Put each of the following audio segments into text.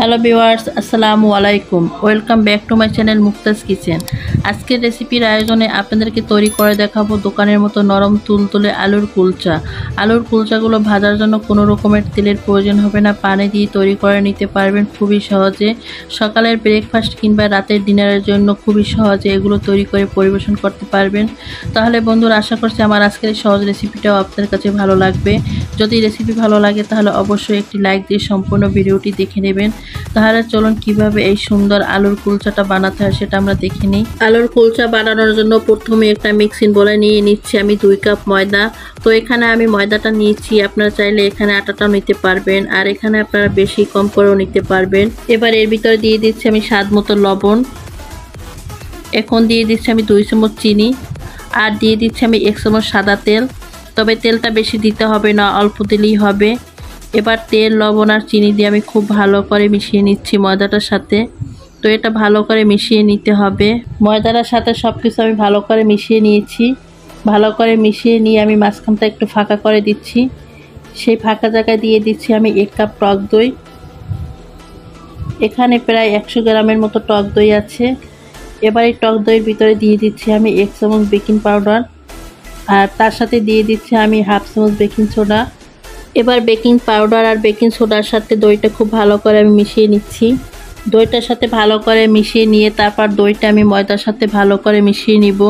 Hello viewers, আসসালামু আলাইকুম। Welcome back to my channel Muktaz Kitchen. আজকের রেসিপির আয়োজনে আপনাদেরকে তৈরি করে দেখাবো দোকানের মতো নরম তুলতুলে আলুর কুলচা। আলুর কুলচাগুলো ভাজার জন্য কোনো রকমের তেলের প্রয়োজন হবে না, পানি দিয়ে তৈরি করে নিতে পারবেন খুবই সহজে। সকালের ব্রেকফাস্ট কিংবা রাতের ডিনারের জন্য খুবই সহজে এগুলো তৈরি করে পরিবেশন করতে পারবেন। তাহলে বন্ধুরা, আশা করছি আমার আজকের এই সহজ রেসিপিটাও আপনাদের কাছে ভালো লাগবে। যদি রেসিপি ভালো লাগে তাহলে অবশ্যই একটি লাইক দিয়ে সম্পূর্ণ ভিডিওটি দেখে নেবেন। তাহলে চলুন কিভাবে এই সুন্দর আলুর কুলচাটা বানাতে হয় সেটা আমরা দেখে নিই। আলুর কুলচা বানানোর জন্য প্রথমে একটা মিক্সিং বোলে নিয়ে নিচ্ছি আমি 2 কাপ ময়দা। তো এখানে আমি ময়দাটা নিয়েছি, আপনারা চাইলে এখানে আটাটাও নিতে পারবেন, আর এখানে আপনারা বেশি কম করেও নিতে পারবেন। এবার এর ভিতরে দিয়ে দিচ্ছি আমি স্বাদ মতো লবণ, এখন দিয়ে দিচ্ছি আমি 2 চামচ চিনি, আর দিয়ে দিচ্ছি আমি 1 চামচ সাদা তেল। তবে তেলটা বেশি দিতে হবে না, অল্প দিলেই হবে। এবার তেল, লবণ আর চিনি দিয়ে আমি খুব ভালো করে মিশিয়ে নিচ্ছি ময়দাটার সাথে। তো এটা ভালো করে মিশিয়ে নিতে হবে। ময়দাটার সাথে সব কিছু আমি ভালো করে মিশিয়ে নিয়েছি। ভালো করে মিশিয়ে নিয়ে আমি মাঝখানটা একটু ফাঁকা করে দিচ্ছি। সেই ফাঁকা জায়গায় দিয়ে দিচ্ছি আমি 1 কাপ টক দই। এখানে প্রায় 100 গ্রামের মতো টক দই আছে। এবার এই টক দইয়ের ভিতরে দিয়ে দিচ্ছি আমি 1 চামচ বেকিং পাউডার, আর তার সাথে দিয়ে দিচ্ছি আমি হাফ চামচ বেকিং সোডা। এবার বেকিং পাউডার আর বেকিং সোডার সাথে দইটা খুব ভালো করে আমি মিশিয়ে নিচ্ছি। দইটার সাথে ভালো করে মিশিয়ে নিয়ে তারপর দইটা আমি ময়দার সাথে ভালো করে মিশিয়ে নিব।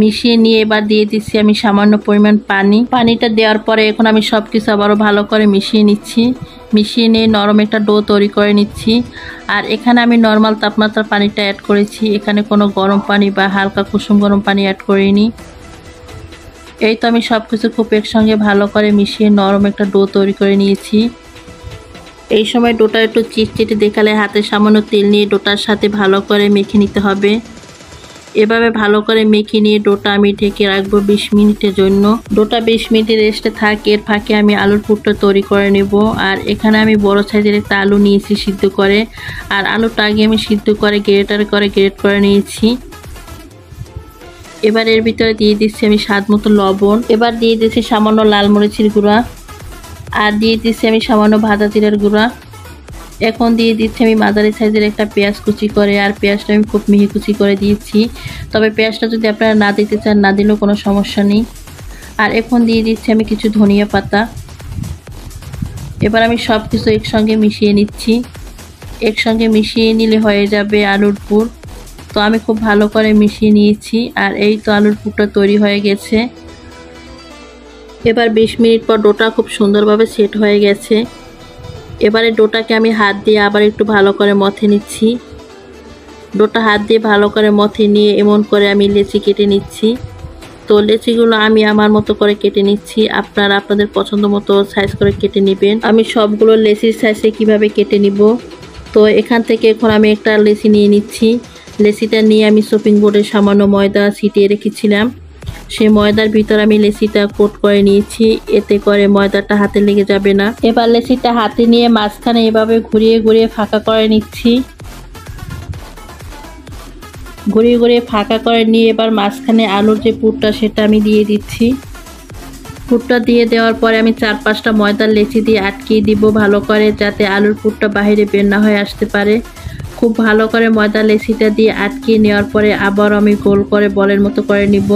মিশিয়ে নিয়ে এবার দিয়ে দিচ্ছি আমি সামান্য পরিমাণ পানি। পানিটা দেওয়ার পরে এখন আমি সব কিছু আবারও ভালো করে মিশিয়ে নিচ্ছি। মিশিয়ে নিয়ে নরম একটা ডো তৈরি করে নিচ্ছি। আর এখানে আমি নর্মাল তাপমাত্রার পানিটা অ্যাড করেছি, এখানে কোনো গরম পানি বা হালকা কুসুম গরম পানি অ্যাড করিনি। এই তো আমি সব কিছু খুব একসঙ্গে ভালো করে মিশিয়ে নরম একটা ডো তৈরি করে নিয়েছি। এই সময় ডোটা একটু চিটচিটে দেখালে হাতে সামান্য তেল নিয়ে ডোটার সাথে ভালো করে মেখে নিতে হবে। এভাবে ভালো করে মেখে নিয়ে ডোটা আমি ঢেকে রাখবো 20 মিনিটের জন্য। ডোটা 20 মিনিট রেস্টে থাকে, এর ফাঁকে আমি আলুর পুরটা তৈরি করে নেব। আর এখানে আমি বড় সাইজের একটা আলু নিয়েছি সিদ্ধ করে, আর আলুটা আগে আমি সিদ্ধ করে গ্রেট করে নিয়েছি। এবার এর ভিতরে দিয়ে দিচ্ছি আমি স্বাদ মতো লবণ। এবার দিয়ে দিচ্ছি সামান্য লাল মরিচের গুঁড়া, আর দিয়ে দিচ্ছি আমি সামান্য ভাজা জিরার গুঁড়া। এখন দিয়ে দিচ্ছি আমি মাঝারি সাইজের একটা পেঁয়াজ কুচি করে, আর পেঁয়াজটা আমি খুব মিহি কুচি করে দিয়েছি। তবে পেঁয়াজটা যদি আপনারা না দিতে চান না দিলেও কোনো সমস্যা নেই। আর এখন দিয়ে দিচ্ছি আমি কিছু ধনিয়া পাতা। এবার আমি সব কিছু একসঙ্গে মিশিয়ে নিচ্ছি। একসঙ্গে মিশিয়ে নিলে হয়ে যাবে আলুর পুর। তো আমি খুব ভালো করে মিশিয়ে নিয়েছি, আর এই তো আলুর পুরটা তৈরি হয়ে গেছে। এবার 20 মিনিট পর ডোটা খুব সুন্দরভাবে সেট হয়ে গেছে। এবারে ডোটাকে আমি হাত দিয়ে আবার একটু ভালো করে মথে নিচ্ছি। ডোটা হাত দিয়ে ভালো করে মথে নিয়ে এমন করে আমি লেচি কেটে নিচ্ছি। তো লেচিগুলো আমি আমার মতো করে কেটে নিচ্ছি, আপনারা আপনাদের পছন্দ মতো সাইজ করে কেটে নেবেন। আমি সবগুলো লেচির সাইজে কিভাবে কেটে নিব, তো এখান থেকে এখন আমি একটা লেচি নিয়ে নিচ্ছি। লেচিটা নিয়ে আমি চপিং বোর্ডে সামান্য ময়দা ছিটিয়ে রেখেছিলাম, সেই ময়দার ভিতর আমি লেচিটা কোট করে নিয়েছি, এতে করে ময়দাটা হাতে লেগে যাবে না। এবার লেচিটা হাতে নিয়ে মাঝখানে এভাবে ঘুরিয়ে ঘুরিয়ে ফাঁকা করে নিচ্ছি। ঘুরিয়ে ঘুরিয়ে ফাঁকা করে নিয়ে এবার মাঝখানে আলুর যে পুরটা সেটা আমি দিয়ে দিচ্ছি। পুরটা দিয়ে দেওয়ার পরে আমি 4-5টা ময়দার লেচি দিয়ে আটকিয়ে দিব ভালো করে, যাতে আলুর পুরটা বাইরে বের না হয়ে আসতে পারে। খুব ভালো করে ময়দার লেচিটা দিয়ে আটকিয়ে নেওয়ার পরে আবার আমি গোল করে বলের মতো করে নিব।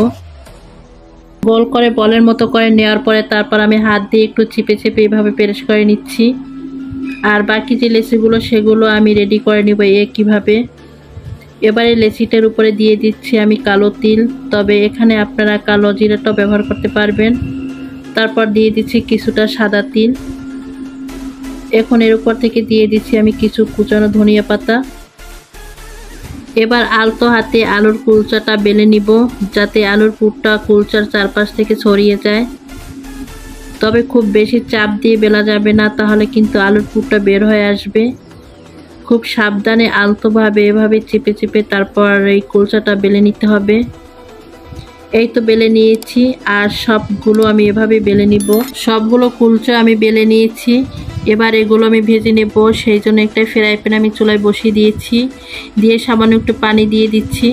গোল করে বলের মতো করে নেওয়ার পরে তারপর আমি হাত দিয়ে একটু চিপে চিপে এইভাবে প্রেস করে নিচ্ছি। আর বাকি যে লেচিগুলো সেগুলো আমি রেডি করে নিব একইভাবে। এবারে লেচিটার উপরে দিয়ে দিচ্ছি আমি কালো তিল, তবে এখানে আপনারা কালো জিরাটাও ব্যবহার করতে পারবেন। তারপর দিয়ে দিচ্ছি কিছুটা সাদা তিল। এখন এর উপর থেকে দিয়ে দিচ্ছি আমি কিছু কুচানো ধনিয়া পাতা। এবার আলতো হাতে আলুর কুলচাটা বেলে নিব, যাতে আলুর পুরটা কুলচার চারপাশ থেকে ছড়িয়ে যায়। তবে খুব বেশি চাপ দিয়ে বেলা যাবে না, তাহলে কিন্তু আলুর পুরটা বের হয়ে আসবে। খুব সাবধানে আলতোভাবে এভাবে চেপে চেপে তারপর এই কুলচাটা বেলে নিতে হবে। এই তো বেলে নিয়েছি, আর সবগুলো আমি এভাবে বেলে নিব। সবগুলো কুলচা আমি বেলে নিয়েছি। এবার এগুলো আমি ভেজে নেব, সেই জন্য একটা ফ্রাই প্যান আমি চুলায় বসিয়ে দিয়েছি। দিয়ে সামান্য একটু পানি দিয়ে দিচ্ছি।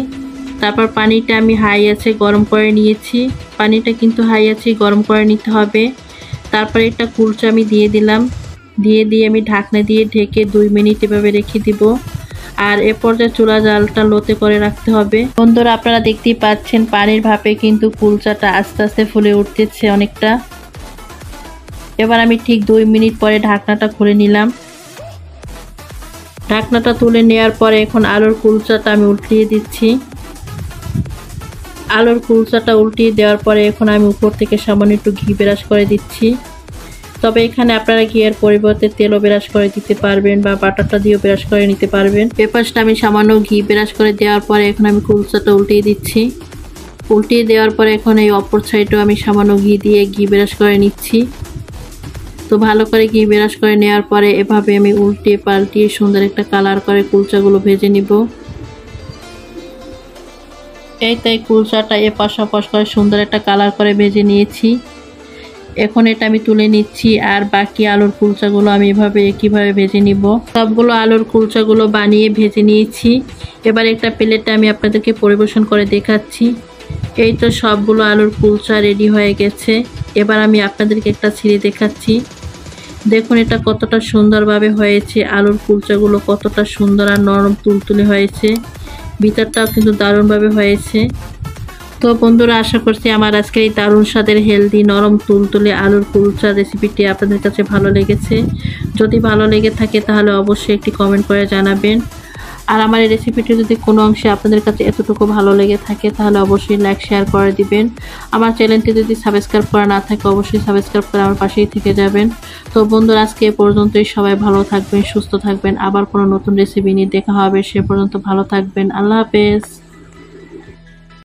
তারপর পানিটা আমি হাই আছে গরম করে নিয়েছি। পানিটা কিন্তু হাই আছে গরম করে নিতে হবে। তারপর একটা কুলচা আমি দিয়ে দিলাম। দিয়ে আমি ঢাকনা দিয়ে ঢেকে 2 মিনিট এভাবে রেখে দিব। আর এ পর্যায়ে চুলা জালটা লোতে করে রাখতে হবে। বন্ধুরা আপনারা দেখতেই পাচ্ছেন পানির ভাপে কিন্তু কুলচাটা আস্তে আস্তে ফুলে উঠতেছে অনেকটা। এবার আমি ঠিক 2 মিনিট পরে ঢাকনাটা খুলে নিলাম। ঢাকনাটা তুলে নেওয়ার পরে এখন আলুর কুলচাটা আমি উল্টিয়ে দিচ্ছি। আলুর কুলচাটা উল্টিয়ে দেওয়ার পরে এখন আমি উপর থেকে সামান্য একটু ঘি ব্রাশ করে দিচ্ছি। তবে এখানে আপনারা ঘিয়ের পরিবর্তে তেলও ব্রাশ করে দিতে পারবেন বা বাটারটা দিয়েও ব্রাশ করে নিতে পারবেন। পেঁপাশটা আমি সামান্য ঘি ব্রাশ করে দেওয়ার পরে এখন আমি কুলচাটা উল্টিয়ে দিচ্ছি। উল্টিয়ে দেওয়ার পরে এখন এই অপর সাইডেও আমি সামান্য ঘি ব্রাশ করে নিচ্ছি। তো ভালো করে ঘি ব্রাশ করে নেওয়ার পরে এভাবে আমি উল্টিয়ে পাল্টিয়ে সুন্দর একটা কালার করে কুলচাগুলো ভেজে নিব। এই তাই কুলচাটা এপাশ ওপাশ করে সুন্দর একটা কালার করে ভেজে নিয়েছি। এখন এটা আমি তুলে নিচ্ছি আর বাকি আলুর কুলচাগুলো আমি এভাবে একইভাবে ভেজে নিব। সবগুলো আলুর কুলচাগুলো বানিয়ে ভেজে নিয়েছি। এবার একটা প্লেটে আমি আপনাদেরকে পরিবেশন করে দেখাচ্ছি। এই তো সবগুলো আলুর কুলচা রেডি হয়ে গেছে। এবার আমি আপনাদেরকে একটা ছিঁড়ে দেখাচ্ছি। দেখুন এটা কতটা সুন্দরভাবে হয়েছে, আলুর কুলচাগুলো কতটা সুন্দর আর নরম তুলতুলে হয়েছে, ভিতরটাও কিন্তু দারুণভাবে হয়েছে। তো বন্ধুরা আশা করছি আমার আজকের এই দারুণ স্বাদের হেলদি নরম তুলতুলে আলুর কুলচা রেসিপিটি আপনাদের কাছে ভালো লেগেছে। যদি ভালো লেগে থাকে তাহলে অবশ্যই একটি কমেন্ট করে জানাবেন। আর আমার এই রেসিপিটি যদি কোনো অংশে আপনাদের কাছে এতটুকু ভালো লেগে থাকে তাহলে অবশ্যই লাইক শেয়ার করে দিবেন। আমার চ্যানেলটি যদি সাবস্ক্রাইব করা না থাকে অবশ্যই সাবস্ক্রাইব করে আমার পাশেই থেকে যাবেন। তো বন্ধুরা আজকে এ পর্যন্তই, সবাই ভালো থাকবেন, সুস্থ থাকবেন। আবার কোনো নতুন রেসিপি নিয়ে দেখা হবে, সে পর্যন্ত ভালো থাকবেন। আল্লাহ হাফেজ।